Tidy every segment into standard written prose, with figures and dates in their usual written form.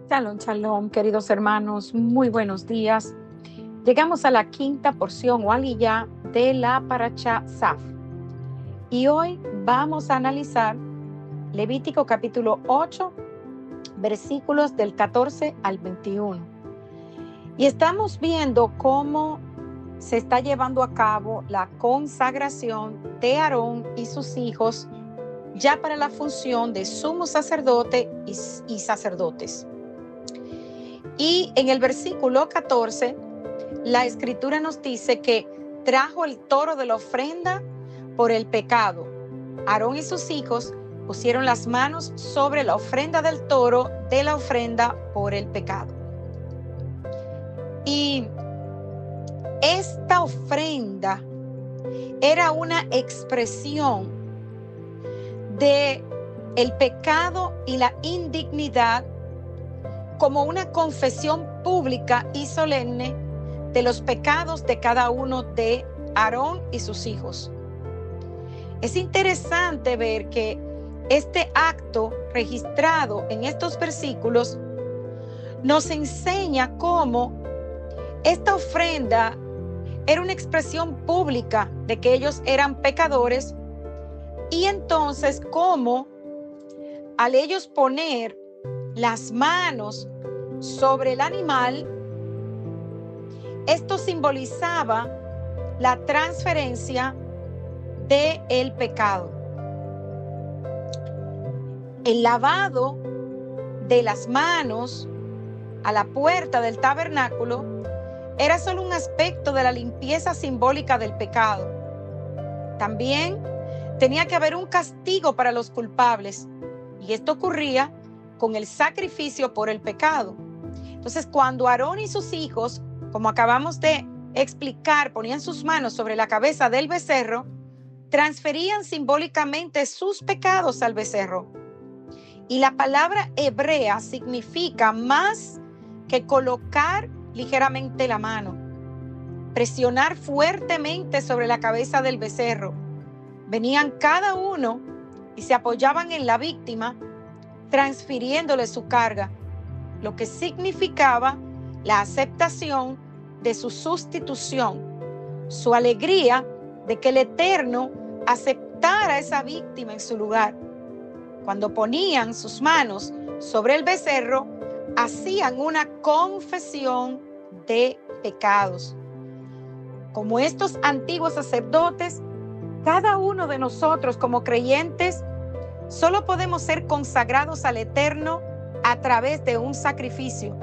Shalom, shalom, queridos hermanos, muy buenos días. Llegamos a la quinta porción o aliyá de la Parashá Saf. Y hoy vamos a analizar Levítico capítulo 8, versículos del 14 al 21. Y estamos viendo cómo se está llevando a cabo la consagración de Aarón y sus hijos ya para la función de sumo sacerdote y sacerdotes. Y en el versículo 14, la escritura nos dice que trajo el toro de la ofrenda por el pecado. Aarón y sus hijos pusieron las manos sobre la ofrenda del toro de la ofrenda por el pecado. Y esta ofrenda era una expresión de el pecado y la indignidad, como una confesión pública y solemne de los pecados de cada uno de Aarón y sus hijos. Es interesante ver que este acto registrado en estos versículos nos enseña cómo esta ofrenda era una expresión pública de que ellos eran pecadores, y entonces cómo al ellos poner las manos sobre el animal, esto simbolizaba la transferencia del pecado. El lavado de las manos a la puerta del tabernáculo era solo un aspecto de la limpieza simbólica del pecado. También tenía que haber un castigo para los culpables, y esto ocurría con el sacrificio por el pecado. Entonces, cuando Aarón y sus hijos, como acabamos de explicar, ponían sus manos sobre la cabeza del becerro, transferían simbólicamente sus pecados al becerro. Y la palabra hebrea significa más que colocar ligeramente la mano, presionar fuertemente sobre la cabeza del becerro. Venían cada uno y se apoyaban en la víctima, transfiriéndole su carga, lo que significaba la aceptación de su sustitución, su alegría de que el Eterno aceptara a esa víctima en su lugar. Cuando ponían sus manos sobre el becerro, hacían una confesión de pecados. Como estos antiguos sacerdotes, cada uno de nosotros como creyentes solo podemos ser consagrados al Eterno a través de un sacrificio.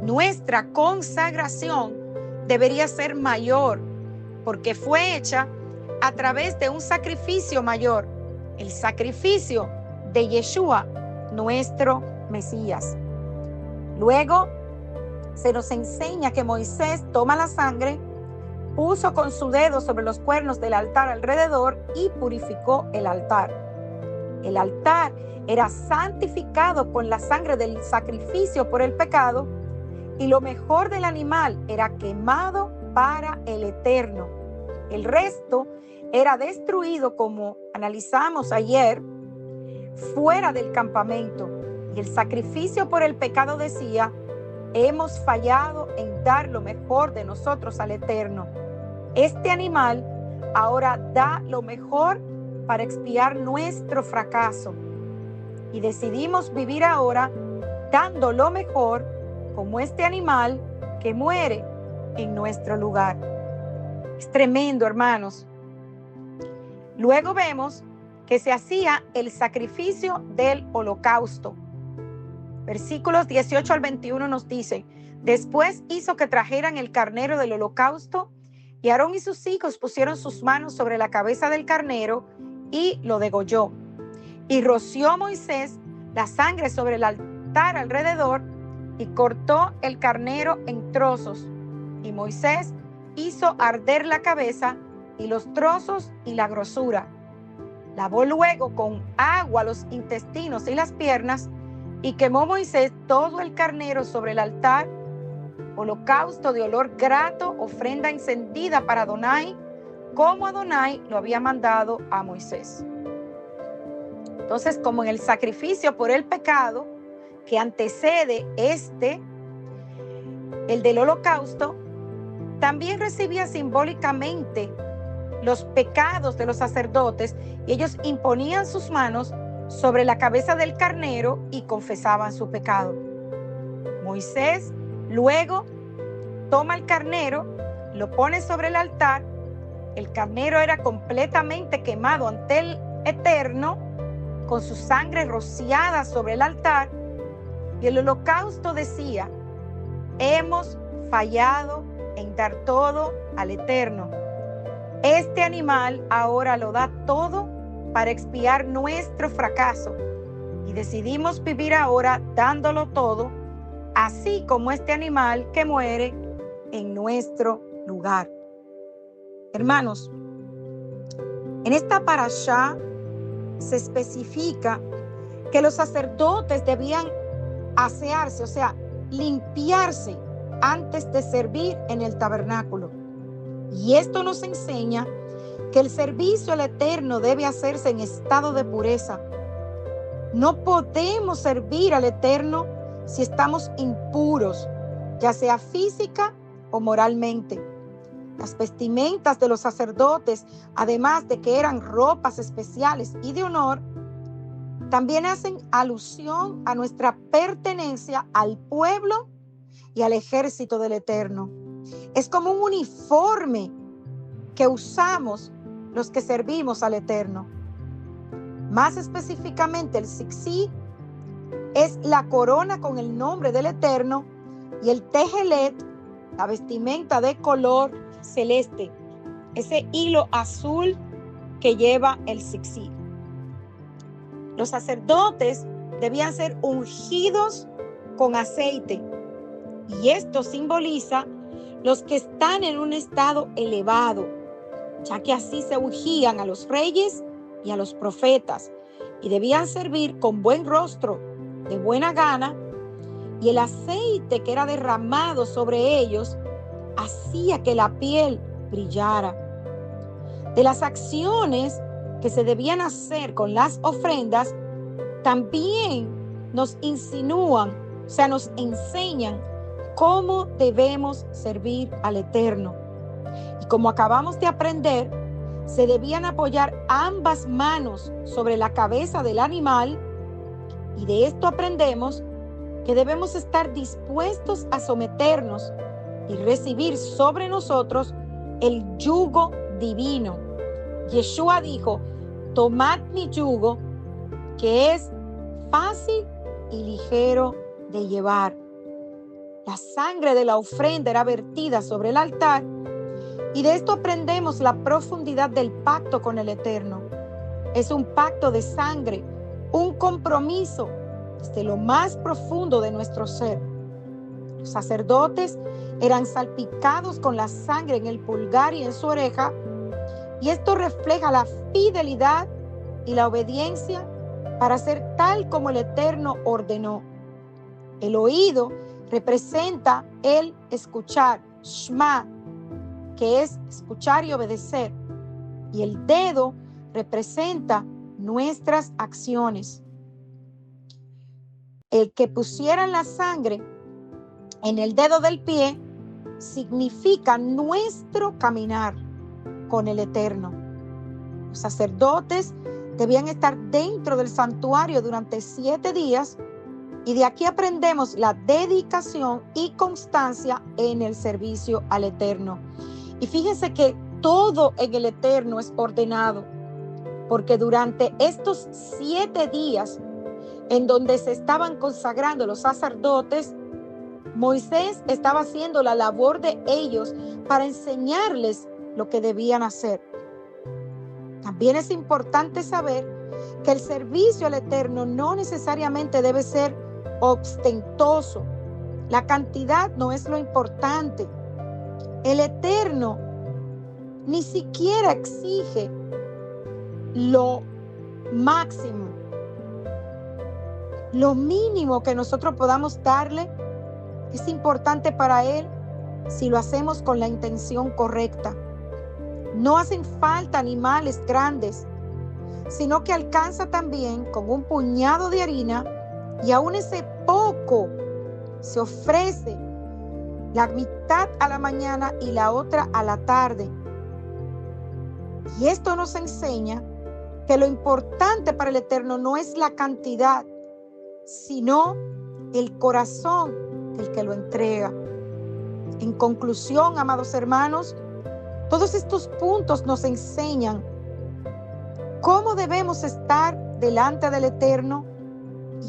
Nuestra consagración debería ser mayor porque fue hecha a través de un sacrificio mayor, el sacrificio de Yeshua, nuestro Mesías. Luego se nos enseña que Moisés toma la sangre, puso con su dedo sobre los cuernos del altar alrededor y purificó el altar. El altar era santificado con la sangre del sacrificio por el pecado, y lo mejor del animal era quemado para el Eterno. El resto era destruido, como analizamos ayer, fuera del campamento. Y el sacrificio por el pecado decía: hemos fallado en dar lo mejor de nosotros al Eterno. Este animal ahora da lo mejor para expiar nuestro fracaso. Y decidimos vivir ahora dando lo mejor, como este animal que muere en nuestro lugar. Es tremendo, hermanos. Luego vemos que se hacía el sacrificio del holocausto. Versículos 18 al 21 nos dicen: después hizo que trajeran el carnero del holocausto, y Aarón y sus hijos pusieron sus manos sobre la cabeza del carnero y lo degolló. Y roció Moisés la sangre sobre el altar alrededor y cortó el carnero en trozos. Y Moisés hizo arder la cabeza y los trozos y la grosura. Lavó luego con agua los intestinos y las piernas, y quemó Moisés todo el carnero sobre el altar, holocausto de olor grato, ofrenda encendida para Adonai, como Adonai lo había mandado a Moisés. Entonces, como en el sacrificio por el pecado, que antecede el del holocausto, también recibía simbólicamente los pecados de los sacerdotes y ellos imponían sus manos sobre la cabeza del carnero y confesaban su pecado. Moisés luego toma el carnero, lo pone sobre el altar. El carnero era completamente quemado ante el Eterno, con su sangre rociada sobre el altar, y el holocausto decía: hemos fallado en dar todo al Eterno. Este animal ahora lo da todo para expiar nuestro fracaso, y decidimos vivir ahora dándolo todo, así como este animal que muere en nuestro lugar. Hermanos, en esta parashá se especifica que los sacerdotes debían asearse, o sea, limpiarse antes de servir en el tabernáculo. Y esto nos enseña que el servicio al Eterno debe hacerse en estado de pureza. No podemos servir al Eterno si estamos impuros, ya sea física o moralmente. Las vestimentas de los sacerdotes, además de que eran ropas especiales y de honor, también hacen alusión a nuestra pertenencia al pueblo y al ejército del Eterno. Es como un uniforme que usamos los que servimos al Eterno. Más específicamente, el tzitzit es la corona con el nombre del Eterno, y el tejelet, la vestimenta de color celeste, ese hilo azul que lleva el tzitzit. Los sacerdotes debían ser ungidos con aceite, y esto simboliza los que están en un estado elevado, ya que así se ungían a los reyes y a los profetas, y debían servir con buen rostro, de buena gana, y el aceite que era derramado sobre ellos hacía que la piel brillara. De las acciones que se debían hacer con las ofrendas, también nos insinúan, o sea, nos enseñan cómo debemos servir al Eterno. Y como acabamos de aprender, se debían apoyar ambas manos sobre la cabeza del animal, y de esto aprendemos que debemos estar dispuestos a someternos y recibir sobre nosotros el yugo divino. Yeshua dijo: tomad mi yugo, que es fácil y ligero de llevar. La sangre de la ofrenda era vertida sobre el altar, y de esto aprendemos la profundidad del pacto con el Eterno. Es un pacto de sangre, un compromiso desde lo más profundo de nuestro ser. Los sacerdotes eran salpicados con la sangre en el pulgar y en su oreja, y esto refleja la fidelidad y la obediencia para ser tal como el Eterno ordenó. El oído representa el escuchar, Shema, que es escuchar y obedecer, y el dedo representa nuestras acciones. El que pusieran la sangre en el dedo del pie significa nuestro caminar con el Eterno. Los sacerdotes debían estar dentro del santuario durante 7 días, y de aquí aprendemos la dedicación y constancia en el servicio al Eterno. Y fíjense que todo en el Eterno es ordenado, porque durante estos 7 días en donde se estaban consagrando los sacerdotes, Moisés estaba haciendo la labor de ellos para enseñarles lo que debían hacer. También es importante saber que el servicio al Eterno no necesariamente debe ser ostentoso. La cantidad no es lo importante. El Eterno ni siquiera exige lo máximo. Lo mínimo que nosotros podamos darle es importante para Él si lo hacemos con la intención correcta. No hacen falta animales grandes, sino que alcanza también con un puñado de harina y aún ese poco se ofrece, la mitad a la mañana y la otra a la tarde. Y esto nos enseña que lo importante para el Eterno no es la cantidad, sino el corazón del que lo entrega. En conclusión, amados hermanos, todos estos puntos nos enseñan cómo debemos estar delante del Eterno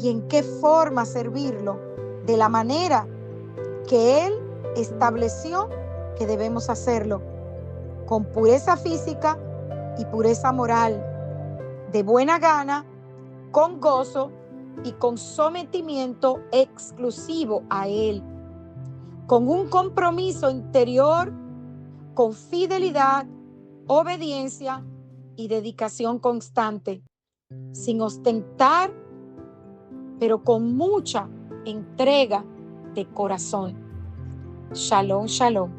y en qué forma servirlo de la manera que Él estableció que debemos hacerlo, con pureza física y pureza moral, de buena gana, con gozo y con sometimiento exclusivo a Él, con un compromiso interior, con fidelidad, obediencia y dedicación constante, sin ostentar, pero con mucha entrega de corazón. Shalom, shalom.